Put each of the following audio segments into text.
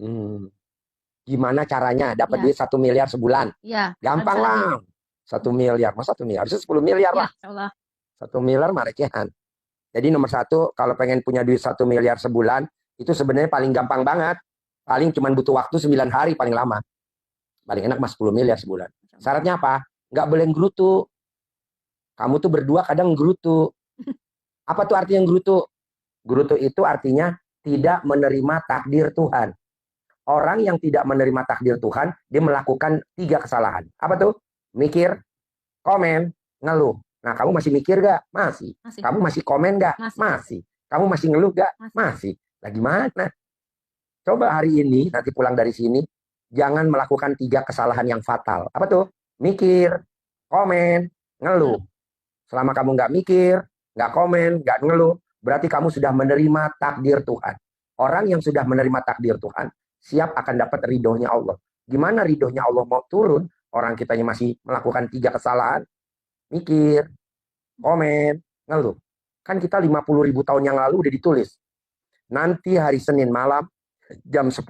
Hmm. Gimana caranya dapat Ya, duit 1 miliar sebulan? ya, kalau Gampang misalnya, lah. 1 miliar, mas 1 miliar, harusnya 10 miliar ya, lah. insya Allah. 1 miliar mah recehan. Jadi nomor satu, kalau pengen punya duit 1 miliar sebulan, itu sebenarnya paling gampang banget. Paling cuma butuh waktu 9 hari paling lama. Paling enak mas 10 miliar sebulan. Insya Allah. Syaratnya apa? Nggak boleh gerutu. Kamu tuh berdua kadang gerutu. Apa tuh artinya gerutu? Gerutu itu artinya tidak menerima takdir Tuhan. Orang yang tidak menerima takdir Tuhan, dia melakukan 3 kesalahan. Apa tuh? Mikir, komen, ngeluh. Nah, kamu masih mikir gak? Masih. Masih, Kamu masih komen gak? masih, Masih. Kamu masih ngeluh gak? masih. Masih. Lah gimana? Coba hari ini, nanti pulang dari sini, jangan melakukan 3 kesalahan yang fatal. Apa tuh? Mikir, komen, ngeluh. Selama kamu nggak mikir, nggak komen, nggak ngeluh, berarti kamu sudah menerima takdir Tuhan. Orang yang sudah menerima takdir Tuhan, siap akan dapat ridhonya Allah. Gimana ridhonya Allah mau turun? Orang kitanya masih melakukan 3 kesalahan, mikir, komen, ngeluh. Kan kita 50 ribu tahun yang lalu udah ditulis. Nanti hari Senin malam, jam 10,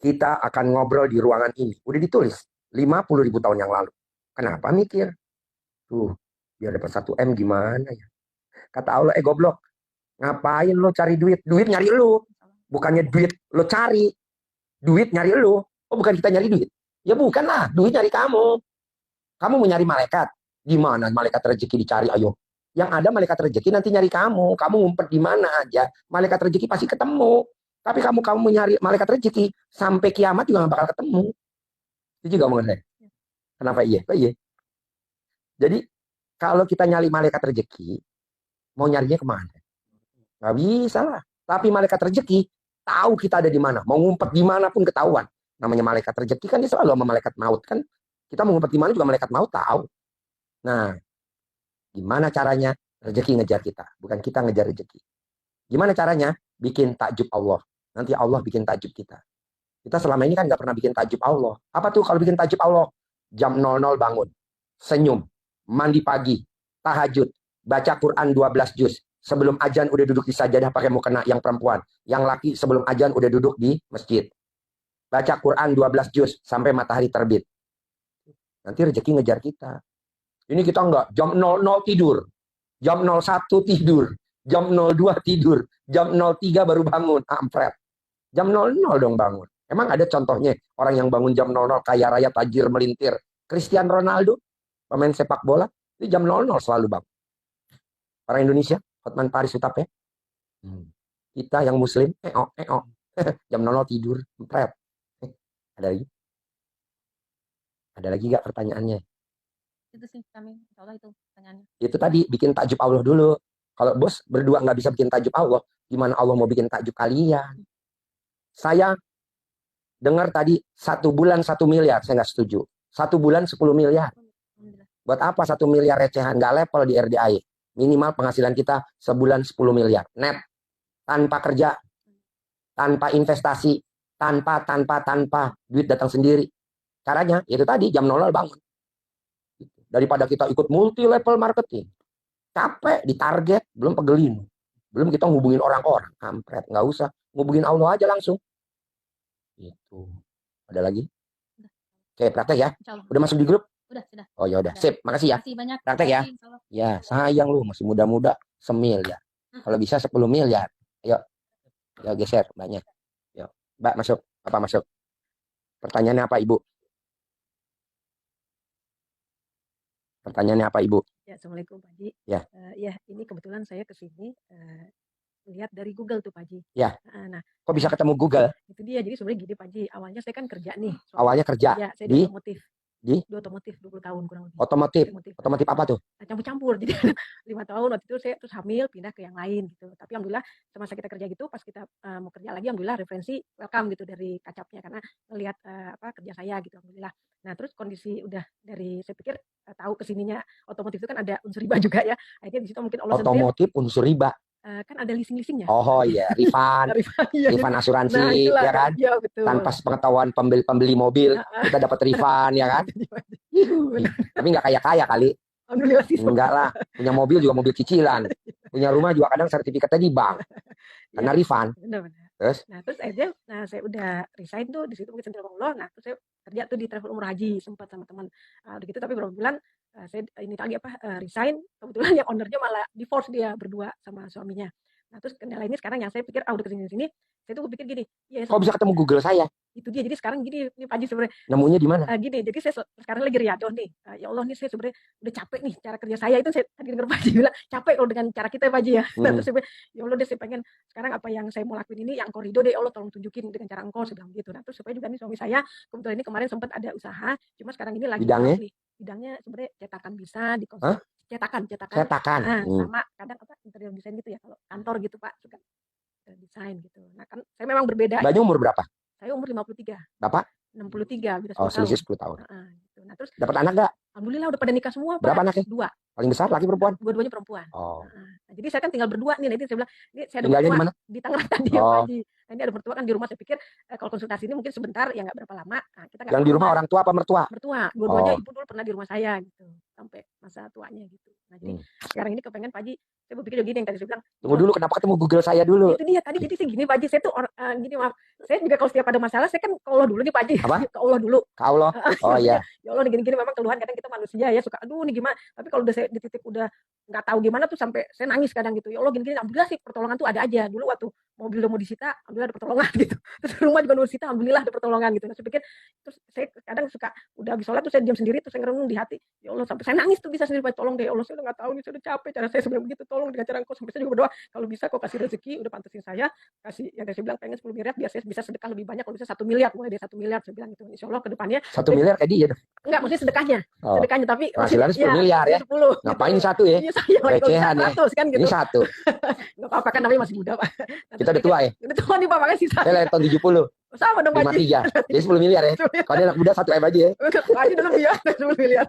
kita akan ngobrol di ruangan ini. Udah ditulis, 50 ribu tahun yang lalu. Kenapa mikir? Tuh, biar dapat 1 M gimana ya? Kata Allah, goblok, ngapain lo cari duit? Duit nyari lu. Bukannya duit lo cari. Duit nyari lu. Oh, bukan kita nyari duit. Ya bukan lah, duit nyari kamu. Kamu mau nyari malaikat. Gimana malaikat rezeki dicari, ayo. Yang ada malaikat rezeki nanti nyari kamu. Kamu ngumpet di mana aja, malaikat rezeki pasti ketemu. Tapi kamu nyari malaikat rezeki, sampai kiamat juga gak bakal ketemu. Itu juga mengenai. Kenapa iya? Kok iya? Jadi, kalau kita nyari malaikat rezeki, mau nyarinya kemana? Nggak bisa lah. Tapi malaikat rezeki tahu kita ada di mana. Mau ngumpet di mana pun ketahuan. Namanya malaikat rezeki kan dia selalu sama malaikat maut kan. Kita mau ngumpet di mana juga malaikat maut tahu. Nah, gimana caranya? Rezeki ngejar kita, bukan kita ngejar rezeki. Gimana caranya? Bikin takjub Allah. Nanti Allah bikin takjub kita. Kita selama ini kan nggak pernah bikin takjub Allah. Apa tuh kalau bikin takjub Allah? Jam 00 bangun, senyum, mandi pagi, tahajud, baca Quran 12 juz. Sebelum ajan udah duduk di sajadah pakai mukena yang perempuan. Yang laki sebelum ajan udah duduk di masjid. Baca Quran 12 juz sampai matahari terbit. Nanti rezeki ngejar kita. Ini kita enggak, jam 00 tidur. Jam 01 tidur. Jam 02 tidur. Jam 03 baru bangun. Ampret. Jam 00 dong bangun. Emang ada contohnya orang yang bangun jam 00 kaya raya tajir melintir. Cristiano Ronaldo, pemain sepak bola, itu jam 00 selalu bangun. Orang Indonesia, Hotman Paris Hutapea. Kita yang muslim, jam 00 tidur, ampret. Ada lagi? Ada lagi gak pertanyaannya? Itu sih kami, insya Allah itu pertanyaannya. Itu tadi, bikin takjub Allah dulu. Kalau bos berdua nggak bisa bikin takjub Allah, gimana Allah mau bikin takjub kalian? Saya dengar tadi 1 bulan 1 miliar, saya nggak setuju. 1 bulan 10 miliar. Buat apa 1 miliar recehan? Nggak level di RDAI. Minimal penghasilan kita sebulan 10 miliar. Net. Tanpa kerja. Tanpa investasi. Tanpa. Duit datang sendiri. Caranya, itu tadi, jam 00 bangun. Daripada kita ikut multi level marketing. Capek, ditarget, belum pegelin. Belum kita ngubungin orang-orang. Kampret, nggak usah. Ngubungin Allah aja langsung. Itu. Ada lagi? Oke, praktek ya. Udah masuk di grup? Sudah. Oh ya udah, sip. Makasih ya. Makasih banyak. Praktek ya. Ya, sayang lu masih muda-muda, semiliar. Kalau bisa 10 miliar. Ayo. Ya geser banyak. Yuk. Mbak masuk. Apa masuk? Pertanyaannya apa, Ibu? Pertanyaannya apa, Ibu? Ya, Assalamualaikum Pak Haji. Ya. Ya, ini kebetulan saya ke sini lihat dari Google tuh Pak Haji. Ya. Nah, kok bisa ketemu Google? Itu dia. Jadi sebenarnya gini Pak Haji, awalnya saya kan kerja nih. Awalnya kerja ya, saya di otomotif. Di otomotif 20 tahun kurang lebih. Otomotif apa tuh? Campur-campur. Jadi 5 tahun waktu itu saya terus hamil pindah ke yang lain gitu. Tapi alhamdulillah semasa kita kerja gitu, pas kita mau kerja lagi alhamdulillah referensi welcome gitu dari kacapnya karena melihat kerja saya gitu alhamdulillah. Nah, terus kondisi udah dari saya pikir tahu kesininya otomotif itu kan ada unsur riba juga ya. Akhirnya di situ mungkin Allah otomotif unsur riba. Kan ada leasing-leasingnya. Oh iya, refund. Refund asuransi, nah, itulah, ya kan? Ya, betul. Tanpa pengetahuan pembeli mobil, kita dapat refund, ya kan? Tapi nggak kaya-kaya kali. Alhamdulillah sih. Enggak lah, punya mobil juga mobil cicilan. Punya rumah juga kadang sertifikatnya di bank. Karena refund. Benar-benar. Terus? Nah, terus akhirnya saya udah resign tuh di situ Bukit Sentral Allah. Nah, terus saya kerja tuh di travel umroh haji sempat sama teman. Udah gitu tapi beberapa bulan saya ini lagi resign. Kebetulan yang ownernya malah divorce dia berdua sama suaminya. Nah, terus kendala ini sekarang yang saya pikir udah kesini sini, saya tuh pikir gini, ya Kok bisa ketemu Google saya? itu dia. Jadi sekarang gini nih Pak Haji sebenarnya Nemunya di mana? gini, jadi saya sekarang lagi riadoh nih. Ya Allah nih saya sebenarnya udah capek nih cara kerja saya itu. Saya tadi dengar Pak Haji bilang capek kalau dengan cara kita Pak Haji ya. Nah, terus saya bilang, ya Allah deh saya pengen sekarang apa yang saya mau lakuin ini yang koridor deh, ya Allah tolong tunjukin dengan cara engkau, saya bilang gitu. Nah, terus supaya juga nih suami saya kebetulan ini kemarin sempat ada usaha, cuma sekarang ini lagi Bidangnya? drop nih. Bidangnya sebenarnya cetakan bisa di Hah? cetakan Cetakan. sama kadang interior desain gitu ya kalau kantor gitu Pak, suka desain gitu. Nah, kan saya memang berbeda. Mbaknya umur berapa? Saya umur 53. Bapak? 63, beda 10 Oh, tahun. selisih 10 tahun. Gitu. Nah, terus Dapat anak nggak? alhamdulillah udah pada nikah semua, Pak. Berapa anaknya? 2. Paling besar laki perempuan? Dua-duanya perempuan. Oh. Nah, jadi saya kan tinggal berdua nih. Nanti saya bilang, ini saya ada Tinggalnya di mertua mana? di Tangerang tadi ya, Oh. Pak Haji. Nah, ini ada mertua kan di rumah. Saya pikir kalau konsultasi ini mungkin sebentar, ya nggak berapa lama. Nah, kita nggak Yang di rumah orang tua apa mertua? mertua. Dua-duanya Oh. ibu dulu pernah di rumah saya gitu, sampai masa tuanya gitu. Nah, jadi sekarang ini kepengen Pak Haji, saya berpikir gini yang tadi saya bilang. Tunggu dulu, kenapa ketemu Google saya dulu? Itu dia tadi, jadi sih gini Pak Haji, saya tuh gini maaf. Saya juga kalau setiap ada masalah, saya kan ke Allah dulu nih Pak Haji. Apa? Ke Allah dulu. Ke Allah? Oh iya. Ya Allah gini-gini memang keluhan kadang kita manusia ya suka aduh nih gimana, tapi kalau udah saya di titik udah nggak tahu gimana tuh sampai saya nangis kadang gitu. Ya Allah gini-gini, alhamdulillah sih pertolongan tuh ada aja. Dulu waktu mobil udah mau disita, alhamdulillah ada pertolongan gitu. Terus rumah juga mau disita, alhamdulillah ada pertolongan gitu. Nah, saya pikir terus saya kadang suka udah habis sholat tuh saya diam sendiri terus saya ngerenung di hati. Ya Allah sampai saya nangis tuh bisa sendiri, Pak, tolong deh ya Allah, saya udah nggak tahu nih, saya udah capek cara saya sebenarnya begitu, tolong dengan cara engkau. Sampai saya juga berdoa kalau bisa kau kasih rezeki, udah pantesin saya kasih yang saya bilang pengen 10 miliar biar saya bisa sedekah lebih banyak, kalau bisa 1 miliar, mulai dari 1 miliar saya bilang gitu. Insya Allah ke depannya 1 miliar kayak dia dong. enggak maksudnya sedekahnya. Oh. Sedekahnya tapi Penghasilannya 10 miliar ya. 10. Ngapain satu ya? Iya saya lagi Recehan ya. 100 kan gitu. Ini satu. Enggak apa-apa kan namanya masih muda, Pak. Kita udah tua ya. Udah tua nih Pak, makanya sisa. Saya lahir tahun 70. Sama dong Pak Haji. 53. Jadi 10 miliar ya. Kalau dia anak muda 1 M aja ya. Pak Haji udah lebih ya, 10 miliar.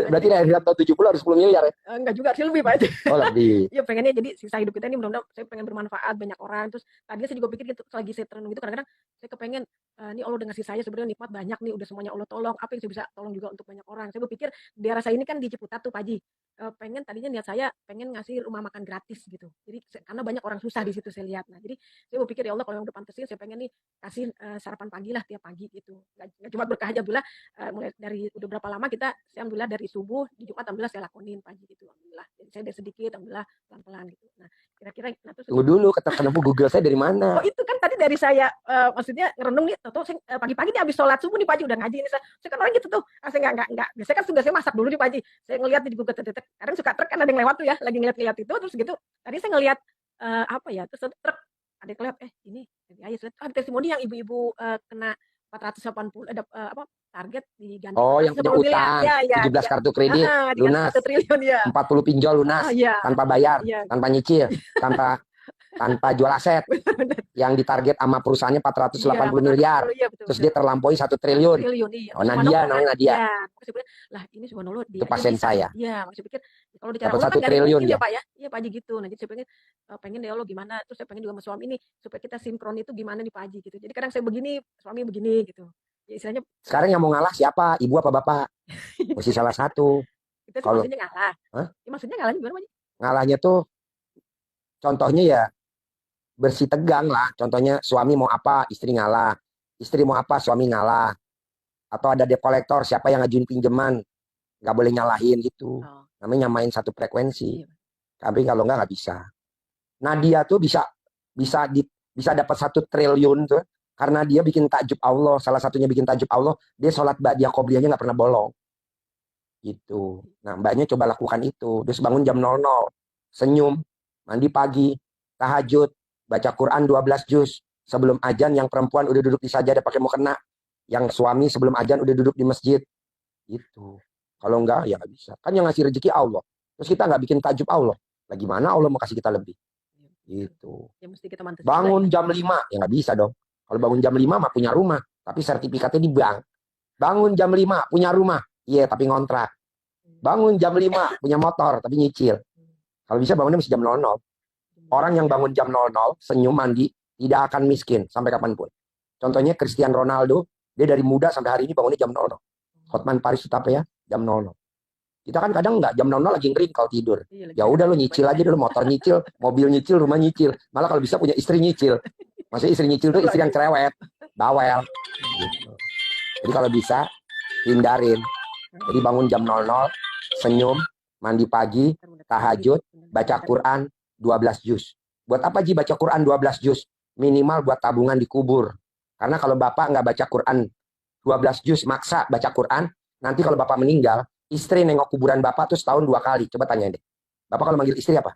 Berarti lahir tahun 70 harus 10 miliar ya. Enggak juga sih, lebih Pak Haji. Oh lebih. Iya pengennya jadi sisa hidup kita ini mudah-mudahan saya pengen bermanfaat banyak orang. Terus tadinya saya juga pikir gitu, lagi saya terenung gitu kadang-kadang saya kepengen ini Allah udah ngasih saya sebenarnya nikmat banyak nih, udah semuanya Allah tolong, apa yang saya bisa tolong juga untuk banyak orang. Saya berpikir di daerah saya ini kan di Ciputat tuh Pak Haji. Pengen tadinya niat saya pengen ngasih rumah makan gratis gitu. Jadi karena banyak orang susah di situ saya lihat. Nah, jadi saya berpikir ya Allah kalau yang udah pantesin saya pengen nih kasih sarapan pagi lah tiap pagi gitu. Nggak cuma berkah aja, alhamdulillah mulai dari udah berapa lama saya alhamdulillah dari subuh di Jumat alhamdulillah saya lakonin pagi gitu alhamdulillah. Jadi saya dari sedikit alhamdulillah pelan-pelan gitu. Nah, kira-kira terus Tunggu dulu, ketemu Google saya dari mana? Oh itu kan tadi dari saya maksudnya ngerenung nih, tahu saya pagi-pagi nih habis sholat subuh nih Pak Haji udah ngaji nih saya kan orang gitu tuh. Saya enggak. Biasanya kan sudah saya masak dulu nih Pak Haji. Saya ngelihat di Google Tetek. Kadang suka truk kan ada yang lewat tuh ya, lagi ngeliat-ngeliat itu terus gitu. Tadi saya ngelihat apa ya, terus truk ada yang kelihatan ini ya saya testimoni yang ibu-ibu kena 480 ada target diganti. Oh, yang punya utang, ya, 17 kartu kredit lunas, 1 triliun ya. 40 pinjol lunas, tanpa bayar, tanpa nyicil, tanpa jual aset, yang ditarget sama perusahaannya 480 miliar, terus dia terlampaui 1 triliun. Iya. Oh, Nadia, namanya Nadia. Lah ini subhanallah itu pasien saya. Iya, maksud pikir kalau bicara dapat 1 kan triliun ya Pak ya. Iya Pak Haji gitu. Nah, jadi saya pengen deh Allah gimana, terus saya pengen juga sama suami ini supaya kita sinkron itu gimana nih Pak Haji gitu. Jadi kadang saya begini, suami begini gitu. Ya istilahnya sekarang yang mau ngalah siapa? Ibu apa bapak? Mesti salah satu. Itu kalau maksudnya ngalah. Hah? Ya, maksudnya ngalahnya gimana Pak Haji? Ngalahnya tuh contohnya ya bersih tegang lah. Contohnya suami mau apa, istri ngalah. Istri mau apa, suami ngalah. Atau ada debt collector, siapa yang ngajuin pinjaman, nggak boleh nyalahin gitu. Namanya nyamain satu frekuensi. Tapi kalau nggak bisa. Nadia tuh bisa dapat 1 triliun tuh karena dia bikin takjub Allah. Salah satunya bikin takjub Allah, dia sholat ba'diyah qobliyahnya nggak pernah bolong. Gitu. Nah, mbaknya coba lakukan itu. Terus bangun jam 00, senyum, mandi pagi, tahajud, baca Quran 12 juz. Sebelum azan yang perempuan udah duduk di sajadah pakai mukena. Yang suami sebelum azan udah duduk di masjid. Gitu. Kalau enggak ya nggak bisa. Kan yang ngasih rezeki Allah. Terus kita nggak bikin takjub Allah. Lah gimana Allah mau kasih kita lebih? Gitu. Ya, mesti kita bangun jam 5 ya nggak bisa dong. Kalau bangun jam 5 mah punya rumah, tapi sertifikatnya di bank. Bangun jam 5 punya rumah, iya tapi ngontrak. Bangun jam 5 punya motor tapi nyicil. Kalau bisa bangunnya mesti jam 00. Orang yang bangun jam 00, senyum, mandi, tidak akan miskin sampai kapanpun. Contohnya Cristiano Ronaldo, dia dari muda sampai hari ini bangunnya jam 00. Hotman Paris Hutapea jam 00. Kita kan kadang nggak jam 00 lagi ngering kalau tidur. Ya udah lo nyicil aja dulu, motor nyicil, mobil nyicil, rumah nyicil. Malah kalau bisa punya istri nyicil. Maksudnya istri nyicil tuh istri yang cerewet, bawel. Gitu. Jadi kalau bisa hindarin. Jadi bangun jam 00, senyum, mandi pagi, tahajud, baca Quran 12 juz. Buat apa Ji baca Quran 12 juz? Minimal buat tabungan di kubur. Karena kalau Bapak nggak baca Quran 12 juz, maksa baca Quran, nanti kalau Bapak meninggal, istri nengok kuburan Bapak tuh setahun 2 kali. Coba tanya deh. Bapak kalau manggil istri apa?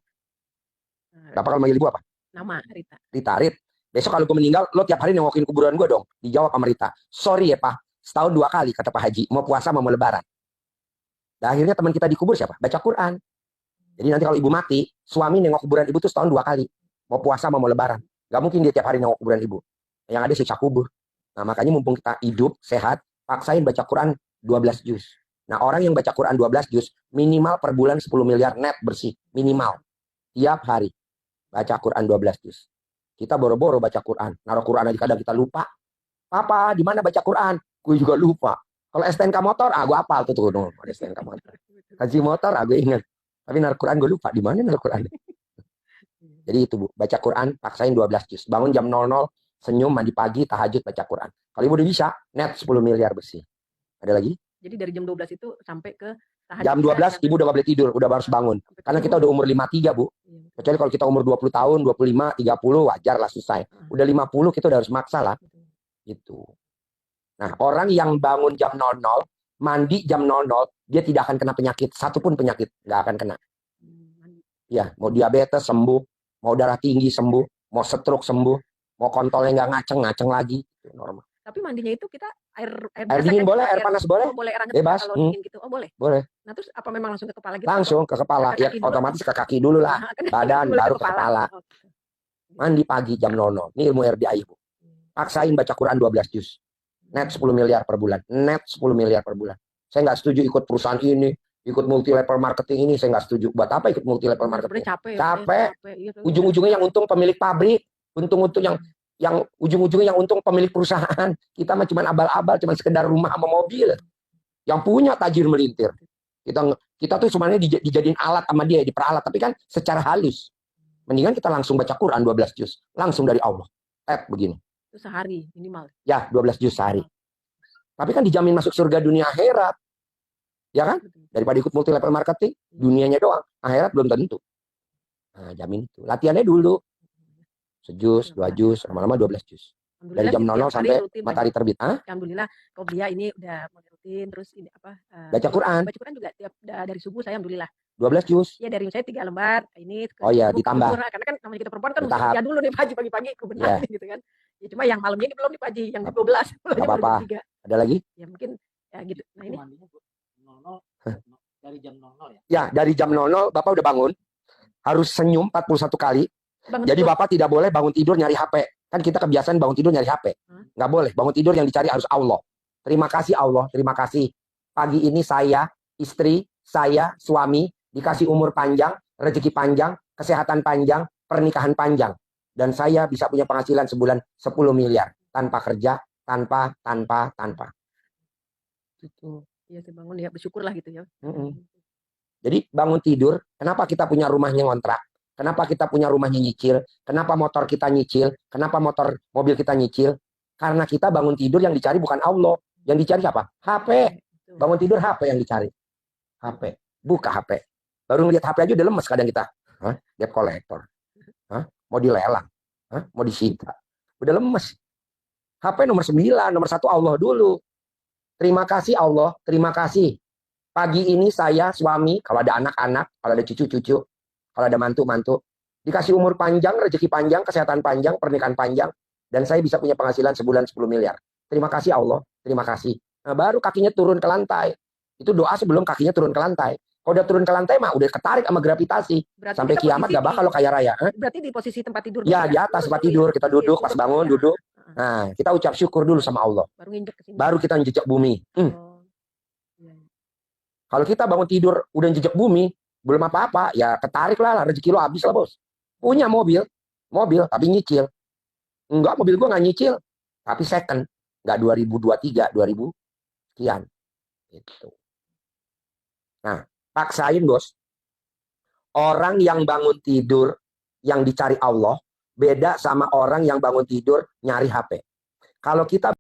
Bapak kalau manggil ibu apa? Nama Rita. Rita, Rit. Besok kalau gue meninggal, lo tiap hari nengokin kuburan gue dong. Dijawab sama Rita. Sorry ya Pak, setahun 2 kali kata Pak Haji. Mau puasa mau lebaran. Dan akhirnya teman kita dikubur siapa? Baca Quran. Jadi nanti kalau ibu mati, suami nengok kuburan ibu tuh setahun 2 kali. Mau puasa mau lebaran. Gak mungkin dia tiap hari nengok kuburan ibu. Yang ada siksa kubur. Nah makanya mumpung kita hidup, sehat, paksain baca Quran 12 juz. Nah orang yang baca Quran 12 juz, minimal per bulan 10 miliar net bersih. Minimal. Tiap hari. Baca Quran 12 juz. Kita boro-boro baca Quran. Naruh Quran aja kadang kita lupa. Papa, di mana baca Quran? Gue juga lupa. Kalau STNK motor, gue hafal tuh tuh. STNK motor. Haji motor, gue ingat. Tapi naruh Quran gue lupa. Di mana naruh Quran? Jadi itu Bu, baca Quran, paksain 12 juz. Bangun jam 00, senyum, mandi pagi, tahajud, baca Quran. Kalau ibu udah bisa, net 10 miliar bersih. Ada lagi? Jadi dari jam 12 itu sampai ke tahajud. Jam 12 ibu udah gak boleh tidur, udah harus bangun. Karena kita udah umur 53 Bu. Kecuali kalau kita umur 20 tahun, 25, 30 wajar lah selesai. Udah 50 kita udah harus maksa lah. Gitu. Nah, orang yang bangun jam 00, mandi jam 00, dia tidak akan kena penyakit. Satupun penyakit nggak akan kena. Ya, mau diabetes sembuh, mau darah tinggi sembuh, mau stroke sembuh, mau kontolnya nggak ngaceng lagi. Itu normal. Tapi mandinya itu kita air dingin boleh, air panas boleh. Oh, boleh air hangat bebas. Kalau dingin gitu. Oh, boleh. Boleh. Nah, terus apa memang langsung ke kepala gitu? Langsung ke kepala. Ya, otomatis ke kaki dulu lah. Badan baru ke kepala. Mandi pagi jam 00. Ini ilmu RDI, Bu. Paksain baca Quran 12 juz. Net 10 miliar per bulan. Net 10 miliar per bulan. Saya nggak setuju ikut perusahaan ini, ikut multi level marketing ini, saya nggak setuju. Buat apa ikut multi level marketing? Capek. Ujung-ujungnya yang untung pemilik pabrik, untung-untung yang ujung-ujungnya yang untung pemilik perusahaan. Kita mah cuma abal-abal, cuma sekedar rumah sama mobil. Yang punya tajir melintir. Kita tuh sebenarnya dijadiin alat sama dia, diperalat, tapi kan secara halus. Mendingan kita langsung baca Quran 12 juz, langsung dari Allah. Begini. Itu sehari minimal. Ya, 12 juz sehari. Tapi kan dijamin masuk surga dunia akhirat. Ya kan? Daripada ikut multi level marketing, dunianya doang, akhirat belum tentu. Nah, jamin itu. Latihannya dulu. Sejus, 2 juz, lama-lama 12 juz. Dari jam 00 sampai matahari terbit. Alhamdulillah, kalau dia ini udah mulai rutin, terus ini apa? Baca Quran. Baca Quran juga tiap dari subuh saya alhamdulillah. 12 juz. Ya dari saya 3 lembar. Ini. Oh ya, ditambah. Karena kan namanya kita perempuan kan mesti kerja dulu nih pagi-pagi kebenaran gitu kan. Ya cuma yang malamnya ini belum nih Pak Haji, yang 12. Gak apa-apa. Ada lagi? Ya mungkin ya gitu. Nah ini. Dari jam 00 ya? Ya, dari jam 00 Bapak udah bangun. Harus senyum 41 kali. Jadi Bapak tidak boleh bangun tidur nyari HP. Kan kita kebiasaan bangun tidur nyari HP. Nggak boleh. Bangun tidur yang dicari harus Allah. Terima kasih Allah. Terima kasih. Pagi ini saya, istri, saya, suami, dikasih umur panjang, rezeki panjang, kesehatan panjang, pernikahan panjang. Dan saya bisa punya penghasilan sebulan 10 miliar. Tanpa kerja, tanpa. Gitu. Iya, saya bangun ya bersyukurlah gitu ya. Jadi bangun tidur, kenapa kita punya rumahnya ngontrak? Kenapa kita punya rumahnya nyicil? Kenapa motor kita nyicil? Kenapa mobil kita nyicil? Karena kita bangun tidur yang dicari bukan Allah. Yang dicari apa? HP. Bangun tidur HP yang dicari. HP. Buka HP. Baru ngeliat HP aja udah lemes kadang kita. Debt collector. Mau dilelang. Mau disita. Udah lemes. HP nomor 9, nomor 1 Allah dulu. Terima kasih Allah. Terima kasih. Pagi ini saya, suami, kalau ada anak-anak, kalau ada cucu-cucu, kalau ada mantu-mantu, dikasih umur panjang, rezeki panjang, kesehatan panjang, pernikahan panjang, dan saya bisa punya penghasilan sebulan 10 miliar. Terima kasih Allah, terima kasih. Nah, baru kakinya turun ke lantai. Itu doa sebelum kakinya turun ke lantai. Kalau udah turun ke lantai mah udah ketarik sama gravitasi. Berarti sampai kiamat gak bakal lo kaya raya. Berarti di posisi tempat tidur. Ya, di atas tempat tidur. Kita duduk, pas bangun, duduk. Nah, kita ucap syukur dulu sama Allah. Baru nginjek ke sini. Baru kita jejak bumi. Kalau kita bangun tidur udah jejak bumi, belum apa-apa, ya ketarik lah rezeki lo habis lah bos. Punya mobil tapi nyicil. Enggak, mobil gua nggak nyicil, tapi second, nggak 2023, 2000 sekian. Gitu. Nah, paksain bos. Orang yang bangun tidur, yang dicari Allah, beda sama orang yang bangun tidur nyari HP. Kalau kita